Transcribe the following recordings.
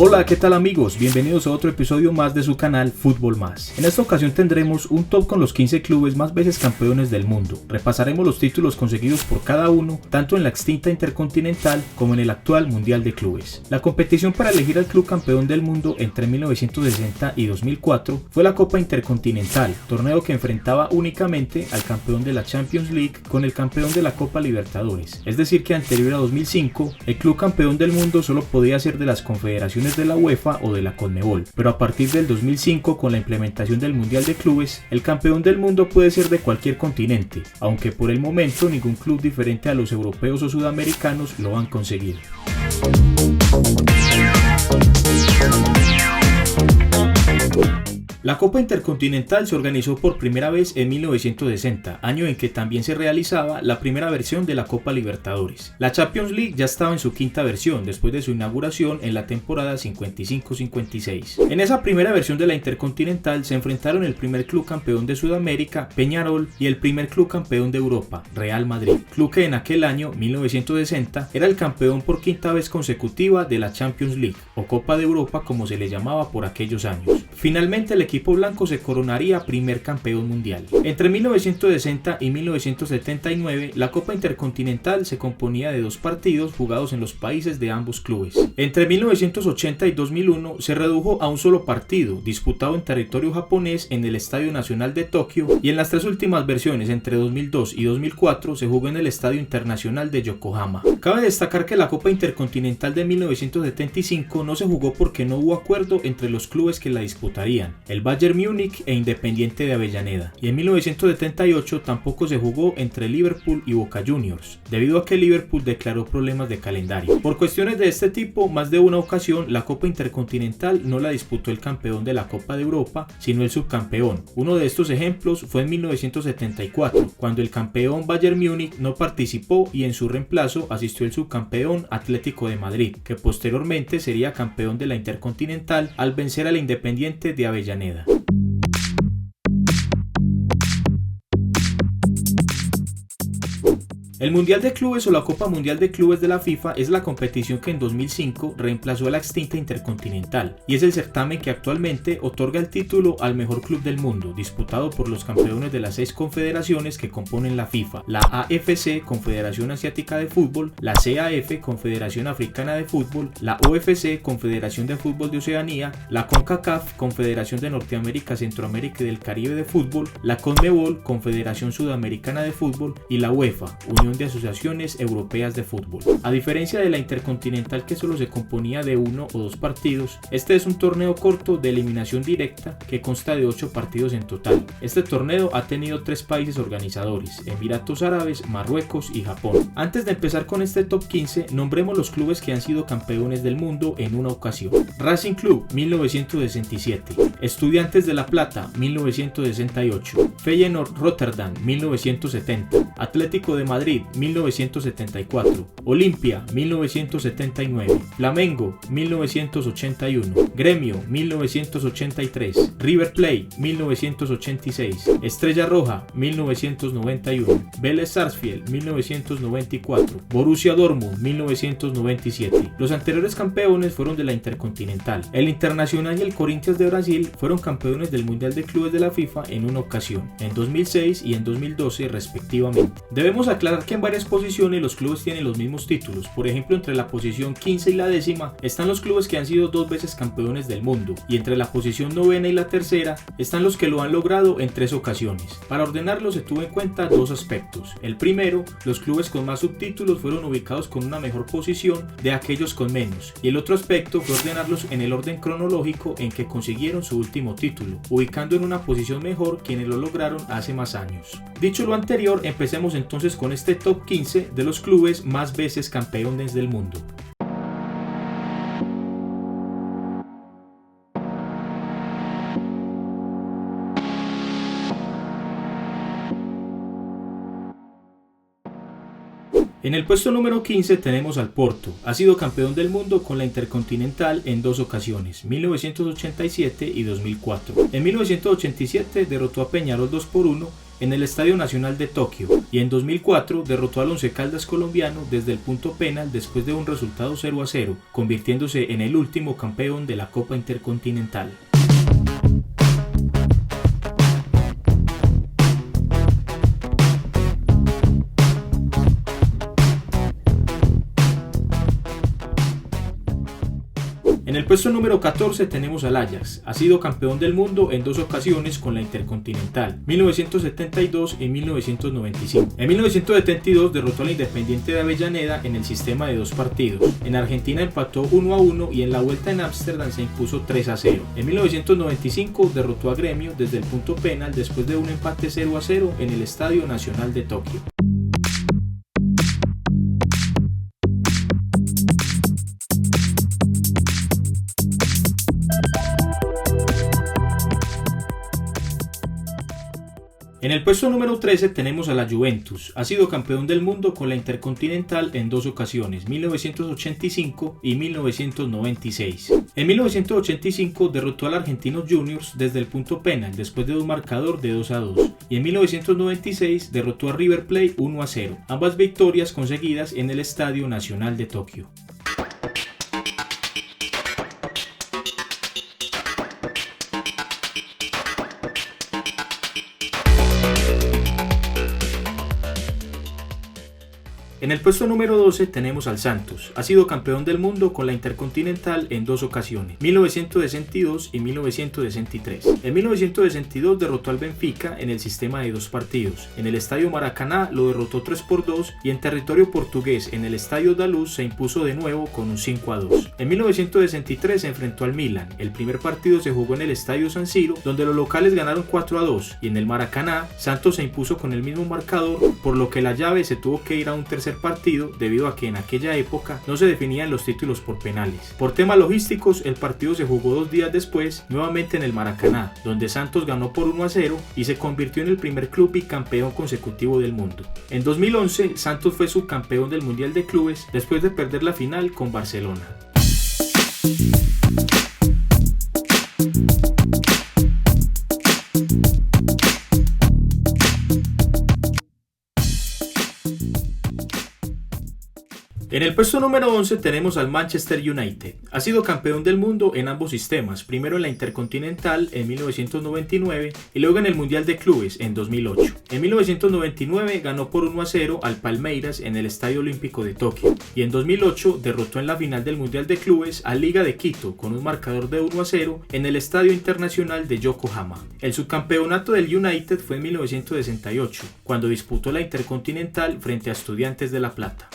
Hola, ¿qué tal amigos? Bienvenidos a otro episodio más de su canal Fútbol Más. En esta ocasión tendremos un top con los 15 clubes más veces campeones del mundo. Repasaremos los títulos conseguidos por cada uno, tanto en la extinta Intercontinental como en el actual Mundial de Clubes. La competición para elegir al club campeón del mundo entre 1960 y 2004 fue la Copa Intercontinental, torneo que enfrentaba únicamente al campeón de la Champions League con el campeón de la Copa Libertadores. Es decir que anterior a 2005, el club campeón del mundo solo podía ser de las confederaciones de la UEFA o de la Conmebol, pero a partir del 2005 con la implementación del Mundial de Clubes, el campeón del mundo puede ser de cualquier continente, aunque por el momento ningún club diferente a los europeos o sudamericanos lo han conseguido. La Copa Intercontinental se organizó por primera vez en 1960, año en que también se realizaba la primera versión de la Copa Libertadores. La Champions League ya estaba en su quinta versión después de su inauguración en la temporada 55-56. En esa primera versión de la Intercontinental se enfrentaron el primer club campeón de Sudamérica, Peñarol, y el primer club campeón de Europa, Real Madrid, club que en aquel año, 1960, era el campeón por quinta vez consecutiva de la Champions League, o Copa de Europa como se le llamaba por aquellos años. Finalmente el equipo blanco se coronaría primer campeón mundial. Entre 1960 y 1979, la Copa Intercontinental se componía de dos partidos jugados en los países de ambos clubes. Entre 1980 y 2001 se redujo a un solo partido, disputado en territorio japonés en el Estadio Nacional de Tokio, y en las tres últimas versiones, entre 2002 y 2004, se jugó en el Estadio Internacional de Yokohama. Cabe destacar que la Copa Intercontinental de 1975 no se jugó porque no hubo acuerdo entre los clubes que la disputarían, el Bayern Múnich e Independiente de Avellaneda, y en 1978 tampoco se jugó entre Liverpool y Boca Juniors, debido a que Liverpool declaró problemas de calendario. Por cuestiones de este tipo, más de una ocasión la Copa Intercontinental no la disputó el campeón de la Copa de Europa, sino el subcampeón. Uno de estos ejemplos fue en 1974, cuando el campeón Bayern Múnich no participó y en su reemplazo asistió el subcampeón Atlético de Madrid, que posteriormente sería campeón de la Intercontinental al vencer al Independiente de Avellaneda. El Mundial de Clubes o la Copa Mundial de Clubes de la FIFA es la competición que en 2005 reemplazó a la extinta Intercontinental y es el certamen que actualmente otorga el título al mejor club del mundo, disputado por los campeones de las 6 confederaciones que componen la FIFA: la AFC, Confederación Asiática de Fútbol; la CAF, Confederación Africana de Fútbol; la OFC, Confederación de Fútbol de Oceanía; la CONCACAF, Confederación de Norteamérica, Centroamérica y del Caribe de Fútbol; la CONMEBOL, Confederación Sudamericana de Fútbol; y la UEFA, Unión de Asociaciones Europeas de Fútbol. A diferencia de la Intercontinental, que solo se componía de 1 o 2 partidos, este es un torneo corto de eliminación directa que consta de 8 partidos en total. Este torneo ha tenido 3 países organizadores: Emiratos Árabes, Marruecos y Japón. Antes de empezar con este top 15, nombremos los clubes que han sido campeones del mundo en una ocasión. Racing Club, 1967. Estudiantes de La Plata, 1968. Feyenoord Rotterdam, 1970. Atlético de Madrid, 1974. Olimpia, 1979. Flamengo, 1981. Gremio, 1983. River Plate, 1986. Estrella Roja, 1991. Vélez Sarsfield, 1994. Borussia Dortmund, 1997. Los anteriores campeones fueron de la Intercontinental. El Internacional y el Corinthians de Brasil fueron campeones del Mundial de Clubes de la FIFA en una ocasión, en 2006 y en 2012 respectivamente. Debemos aclarar que en varias posiciones los clubes tienen los mismos títulos. Por ejemplo, entre la posición 15 y la décima están los clubes que han sido 2 veces campeones del mundo, y entre la posición 9ª y la tercera están los que lo han logrado en 3 ocasiones. Para ordenarlo se tuvo en cuenta 2 aspectos. El primero, los clubes con más subtítulos fueron ubicados con una mejor posición de aquellos con menos, y el otro aspecto fue ordenarlos en el orden cronológico en que consiguieron su último título, ubicando en una posición mejor quienes lo lograron hace más años. Dicho lo anterior, empecemos entonces con este top 15 de los clubes más veces campeones del mundo. En el puesto número 15 tenemos al Porto. Ha sido campeón del mundo con la Intercontinental en dos ocasiones, 1987 y 2004. En 1987 derrotó a Peñarol 2-1 en el Estadio Nacional de Tokio y en 2004 derrotó al Once Caldas colombiano desde el punto penal después de un resultado 0-0, convirtiéndose en el último campeón de la Copa Intercontinental. En el puesto número 14 tenemos al Ajax. Ha sido campeón del mundo en dos ocasiones con la Intercontinental, 1972 y 1995. En 1972 derrotó a la Independiente de Avellaneda en el sistema de dos partidos. En Argentina empató 1-1 y en la vuelta en Ámsterdam se impuso 3-0. En 1995 derrotó a Gremio desde el punto penal después de un empate 0-0 en el Estadio Nacional de Tokio. En el puesto número 13 tenemos a la Juventus. Ha sido campeón del mundo con la Intercontinental en dos ocasiones, 1985 y 1996. En 1985 derrotó al Argentinos Juniors desde el punto penal después de un marcador de 2-2 y en 1996 derrotó a River Plate 1-0, ambas victorias conseguidas en el Estadio Nacional de Tokio. En el puesto número 12 tenemos al Santos. Ha sido campeón del mundo con la Intercontinental en dos ocasiones, 1962 y 1963. En 1962 derrotó al Benfica en el sistema de dos partidos. En el Estadio Maracaná lo derrotó 3-2 y en territorio portugués en el Estadio da Luz se impuso de nuevo con un 5-2. En 1963 se enfrentó al Milan. El primer partido se jugó en el Estadio San Siro, donde los locales ganaron 4-2 y en el Maracaná Santos se impuso con el mismo marcador, por lo que la llave se tuvo que ir a un tercer partido debido a que en aquella época no se definían los títulos por penales. Por temas logísticos, el partido se jugó 2 días después, nuevamente en el Maracaná, donde Santos ganó por 1-0 y se convirtió en el primer club bicampeón consecutivo del mundo. En 2011, Santos fue subcampeón del Mundial de Clubes después de perder la final con Barcelona. En el puesto número 11 tenemos al Manchester United. Ha sido campeón del mundo en ambos sistemas, primero en la Intercontinental en 1999 y luego en el Mundial de Clubes en 2008. En 1999 ganó por 1-0 al Palmeiras en el Estadio Olímpico de Tokio y en 2008 derrotó en la final del Mundial de Clubes a Liga de Quito con un marcador de 1-0 en el Estadio Internacional de Yokohama. El subcampeonato del United fue en 1968, cuando disputó la Intercontinental frente a Estudiantes de La Plata.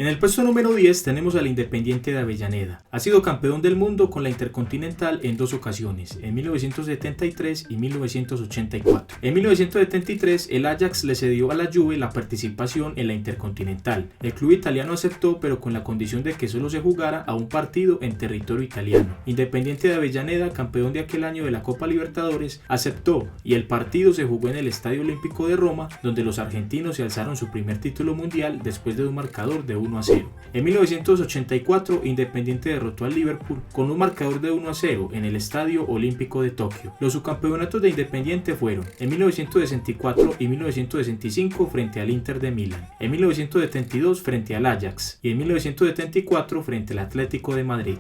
En el puesto número 10 tenemos al Independiente de Avellaneda. Ha sido campeón del mundo con la Intercontinental en dos ocasiones, en 1973 y 1984. En 1973 el Ajax le cedió a la Juve la participación en la Intercontinental. El club italiano aceptó, pero con la condición de que solo se jugara a un partido en territorio italiano. Independiente de Avellaneda, campeón de aquel año de la Copa Libertadores, aceptó y el partido se jugó en el Estadio Olímpico de Roma, donde los argentinos se alzaron su primer título mundial después de un marcador de 1-0. En 1984, Independiente derrotó al Liverpool con un marcador de 1-0 en el Estadio Olímpico de Tokio. Los subcampeonatos de Independiente fueron en 1964 y 1965 frente al Inter de Milán, en 1972 frente al Ajax y en 1974 frente al Atlético de Madrid.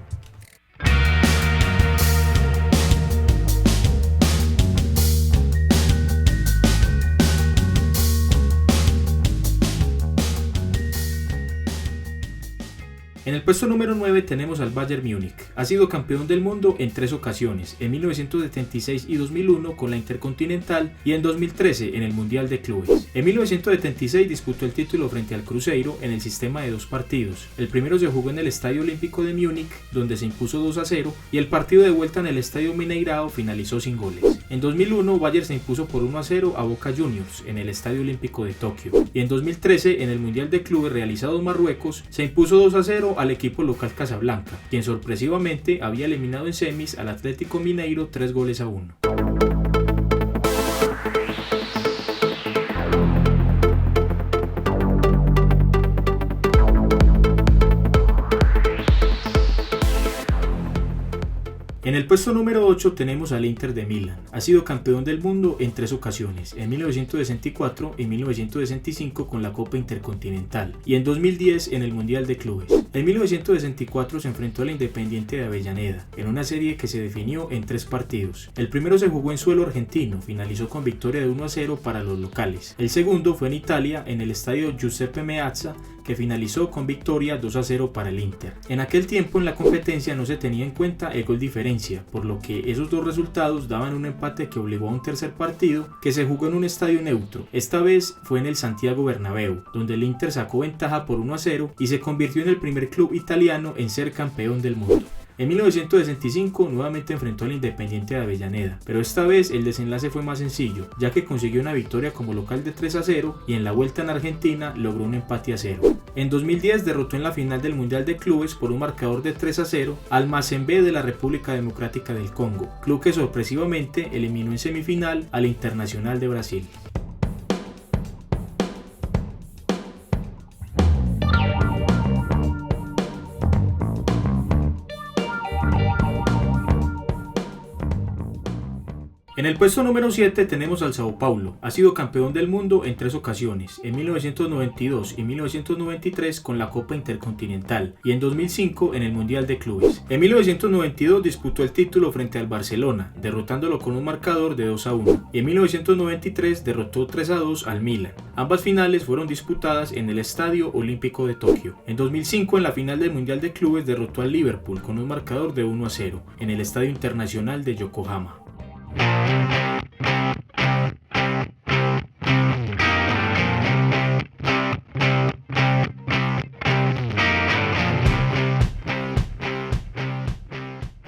En el puesto número 9 tenemos al Bayern Múnich. Ha sido campeón del mundo en 3 ocasiones, en 1976 y 2001 con la Intercontinental y en 2013 en el Mundial de Clubes. En 1976 disputó el título frente al Cruzeiro en el sistema de dos partidos. El primero se jugó en el Estadio Olímpico de Múnich, donde se impuso 2-0, y el partido de vuelta en el Estadio Mineirao finalizó sin goles. En 2001 Bayern se impuso por 1-0 a Boca Juniors en el Estadio Olímpico de Tokio, y en 2013 en el Mundial de Clubes realizado en Marruecos se impuso 2-0 ganó al equipo local Casablanca, quien sorpresivamente había eliminado en semis al Atlético Mineiro 3-1. En el puesto número 8 tenemos al Inter de Milán. Ha sido campeón del mundo en 3 ocasiones, en 1964 y 1965 con la Copa Intercontinental y en 2010 en el Mundial de Clubes. En 1964 se enfrentó al Independiente de Avellaneda, en una serie que se definió en 3 partidos. El primero se jugó en suelo argentino, finalizó con victoria de 1-0 para los locales. El segundo fue en Italia, en el estadio Giuseppe Meazza, que finalizó con victoria 2-0 para el Inter. En aquel tiempo en la competencia no se tenía en cuenta el gol diferencia, por lo que esos dos resultados daban un empate que obligó a un tercer partido que se jugó en un estadio neutro. Esta vez fue en el Santiago Bernabéu, donde el Inter sacó ventaja por 1-0 y se convirtió en el primer club italiano en ser campeón del mundo. En 1965 nuevamente enfrentó al Independiente de Avellaneda, pero esta vez el desenlace fue más sencillo, ya que consiguió una victoria como local de 3-0 y en la vuelta en Argentina logró un empate a 0. En 2010 derrotó en la final del Mundial de Clubes por un marcador de 3-0 al Mazembe de la República Democrática del Congo, club que sorpresivamente eliminó en semifinal al Internacional de Brasil. En el puesto número 7 tenemos al Sao Paulo. Ha sido campeón del mundo en 3 ocasiones, en 1992 y 1993 con la Copa Intercontinental y en 2005 en el Mundial de Clubes. En 1992 disputó el título frente al Barcelona, derrotándolo con un marcador de 2-1. Y en 1993 derrotó 3-2 al Milan. Ambas finales fueron disputadas en el Estadio Olímpico de Tokio. En 2005 en la final del Mundial de Clubes derrotó al Liverpool con un marcador de 1-0 en el Estadio Internacional de Yokohama.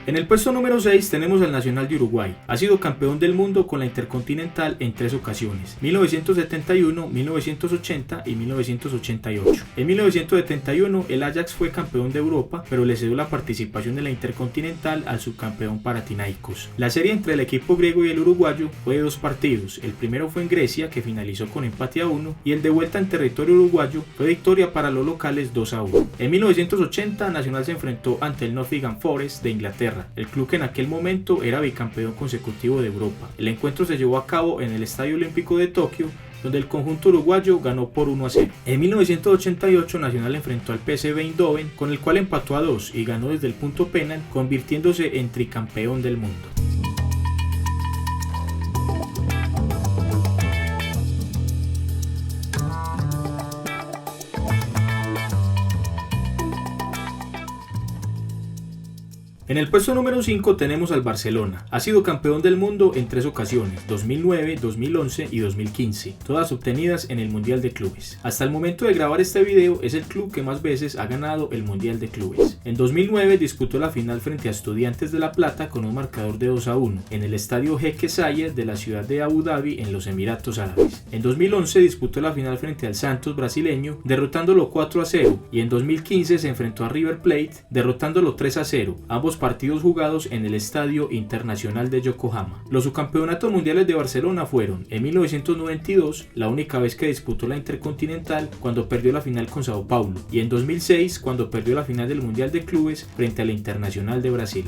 En el puesto número 6 tenemos al Nacional de Uruguay. Ha sido campeón del mundo con la Intercontinental en 3 ocasiones, 1971, 1980 y 1988. En 1971 el Ajax fue campeón de Europa, pero le cedió la participación de la Intercontinental al subcampeón Panathinaikos. La serie entre el equipo griego y el uruguayo fue de 2 partidos. El primero fue en Grecia, que finalizó con empate a 1, y el de vuelta en territorio uruguayo fue victoria para los locales 2-1. En 1980 Nacional se enfrentó ante el Nottingham Forest de Inglaterra, el club que en aquel momento era bicampeón consecutivo de Europa. El encuentro se llevó a cabo en el Estadio Olímpico de Tokio, donde el conjunto uruguayo ganó por 1-0. En 1988 Nacional enfrentó al PSV Eindhoven, con el cual empató a 2 y ganó desde el punto penal, convirtiéndose en tricampeón del mundo. En el puesto número 5 tenemos al Barcelona. Ha sido campeón del mundo en 3 ocasiones, 2009, 2011 y 2015, todas obtenidas en el Mundial de Clubes. Hasta el momento de grabar este video es el club que más veces ha ganado el Mundial de Clubes. En 2009 disputó la final frente a Estudiantes de La Plata con un marcador de 2-1 en el estadio Jeque Zayed de la ciudad de Abu Dhabi en los Emiratos Árabes. En 2011 disputó la final frente al Santos brasileño, derrotándolo 4-0, y en 2015 se enfrentó a River Plate, derrotándolo 3-0, ambos partidos jugados en el Estadio Internacional de Yokohama. Los subcampeonatos mundiales de Barcelona fueron en 1992, la única vez que disputó la Intercontinental, cuando perdió la final con Sao Paulo, y en 2006 cuando perdió la final del Mundial de Clubes frente a la Internacional de Brasil.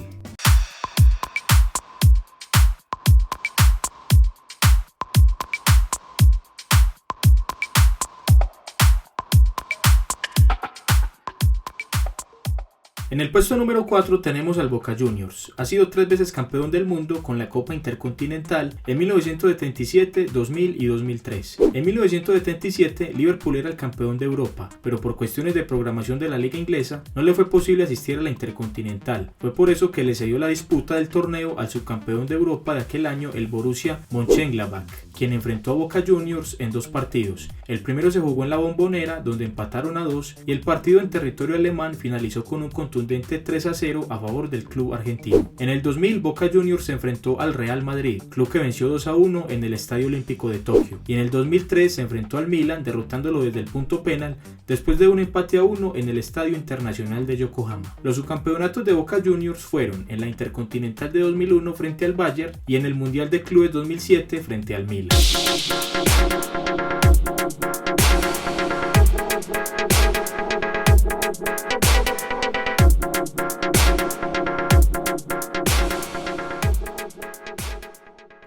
En el puesto número 4 tenemos al Boca Juniors. Ha sido 3 veces campeón del mundo con la Copa Intercontinental en 1977, 2000 y 2003. En 1977 Liverpool era el campeón de Europa, pero por cuestiones de programación de la liga inglesa no le fue posible asistir a la Intercontinental. Fue por eso que le cedió la disputa del torneo al subcampeón de Europa de aquel año, el Borussia Mönchengladbach, quien enfrentó a Boca Juniors en 2 partidos. El primero se jugó en la Bombonera, donde empataron a 2, y el partido en territorio alemán finalizó con un contundente contundente 3-0 a favor del club argentino. En el 2000 Boca Juniors se enfrentó al Real Madrid, club que venció 2-1 en el Estadio Olímpico de Tokio, y en el 2003 se enfrentó al Milan derrotándolo desde el punto penal después de un empate a 1 en el Estadio Internacional de Yokohama. Los subcampeonatos de Boca Juniors fueron en la Intercontinental de 2001 frente al Bayern y en el Mundial de Clubes 2007 frente al Milan.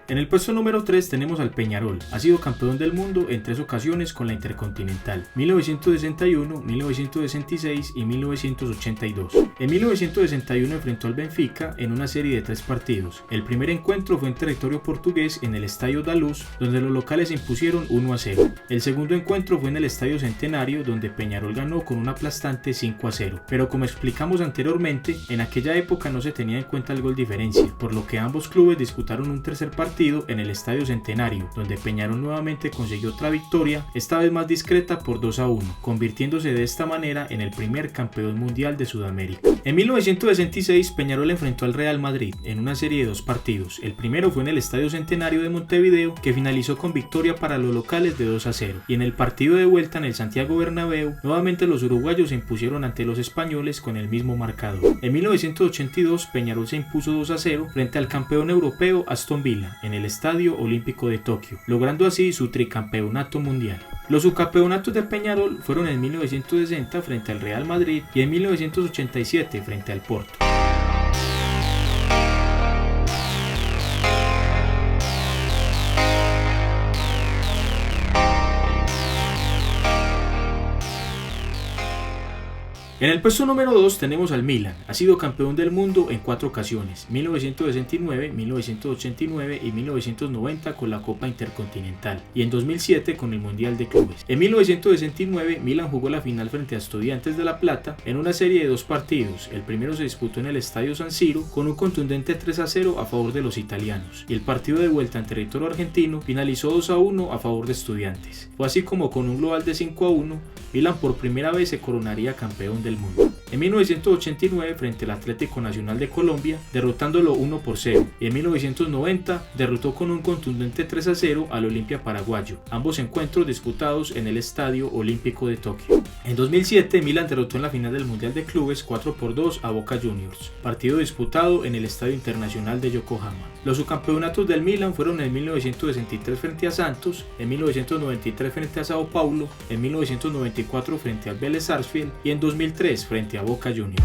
En el puesto número 3 tenemos al Peñarol. Ha sido campeón del mundo en 3 ocasiones con la Intercontinental: 1961, 1966 y 1982. En 1961 enfrentó al Benfica en una serie de 3 partidos. El primer encuentro fue en territorio portugués en el Estadio da Luz, donde los locales se impusieron 1-0. El segundo encuentro fue en el Estadio Centenario, donde Peñarol ganó con un aplastante 5-0. Pero como explicamos anteriormente, en aquella época no se tenía en cuenta el gol diferencia, por lo que ambos clubes disputaron un tercer partido en el Estadio Centenario, donde Peñarol nuevamente consiguió otra victoria, esta vez más discreta por 2-1, convirtiéndose de esta manera en el primer campeón mundial de Sudamérica. En 1966 Peñarol enfrentó al Real Madrid en una serie de 2 partidos. El primero fue en el Estadio Centenario de Montevideo, que finalizó con victoria para los locales de 2-0, y en el partido de vuelta en el Santiago Bernabéu, nuevamente los uruguayos se impusieron ante los españoles con el mismo marcador. En 1982 Peñarol se impuso 2-0 frente al campeón europeo Aston Villa en el Estadio Olímpico de Tokio, logrando así su tricampeonato mundial. Los subcampeonatos de Peñarol fueron en 1960 frente al Real Madrid y en 1987 frente al Porto. En el puesto número 2 tenemos al Milan. Ha sido campeón del mundo en 4 ocasiones: 1969, 1989 y 1990 con la Copa Intercontinental, y en 2007 con el Mundial de Clubes. En 1969 Milan jugó la final frente a Estudiantes de La Plata en una serie de 2 partidos. El primero se disputó en el Estadio San Siro con un contundente 3-0 a favor de los italianos, y el partido de vuelta en territorio argentino finalizó 2-1 a favor de Estudiantes. Fue así como con un global de 5-1 Milan por primera vez se coronaría campeón del mundo. En 1989 frente al Atlético Nacional de Colombia, derrotándolo 1-0, y en 1990 derrotó con un contundente 3-0 al Olimpia paraguayo, ambos encuentros disputados en el Estadio Olímpico de Tokio. En 2007 Milan derrotó en la final del Mundial de Clubes 4-2 a Boca Juniors, partido disputado en el Estadio Internacional de Yokohama. Los subcampeonatos del Milan fueron en 1963 frente a Santos, en 1993 frente a Sao Paulo, en 1994 frente al Vélez Sarsfield y en 2003 frente a Boca Juniors.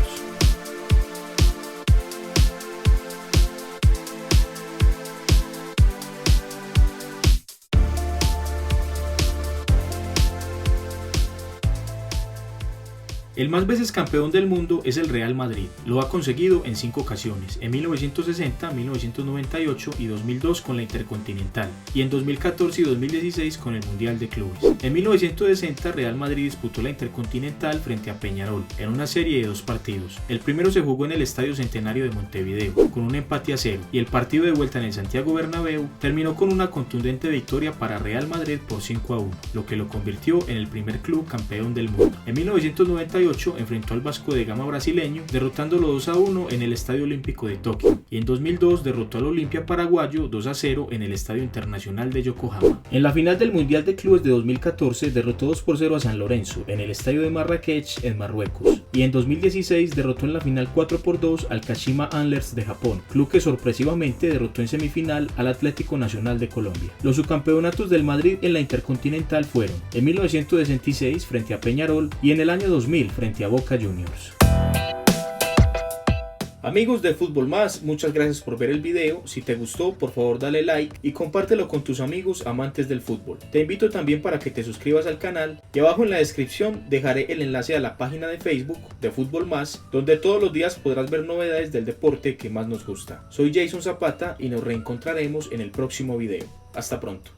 El más veces campeón del mundo es el Real Madrid. Lo ha conseguido en 5 ocasiones: en 1960, 1998 y 2002 con la Intercontinental, y en 2014 y 2016 con el Mundial de Clubes. En 1960 Real Madrid disputó la Intercontinental frente a Peñarol en una serie de 2 partidos. El primero se jugó en el Estadio Centenario de Montevideo con un empate a 0, y el partido de vuelta en el Santiago Bernabéu terminó con una contundente victoria para Real Madrid por 5-1, lo que lo convirtió en el primer club campeón del mundo. En 1998 enfrentó al Vasco de Gama brasileño, derrotándolo 2-1 en el Estadio Olímpico de Tokio, y en 2002 derrotó al Olimpia paraguayo 2-0 en el Estadio Internacional de Yokohama. En la final del Mundial de Clubes de 2014 derrotó 2-0 a San Lorenzo en el Estadio de Marrakech en Marruecos, y en 2016 derrotó en la final 4-2 al Kashima Antlers de Japón, club que sorpresivamente derrotó en semifinal al Atlético Nacional de Colombia. Los subcampeonatos del Madrid en la Intercontinental fueron en 1966 frente a Peñarol y en el año 2000 frente a Boca Juniors. Amigos de Fútbol Más, muchas gracias por ver el video. Si te gustó, por favor dale like y compártelo con tus amigos amantes del fútbol. Te invito también para que te suscribas al canal, y abajo en la descripción dejaré el enlace a la página de Facebook de Fútbol Más, donde todos los días podrás ver novedades del deporte que más nos gusta. Soy Jason Zapata y nos reencontraremos en el próximo video. Hasta pronto.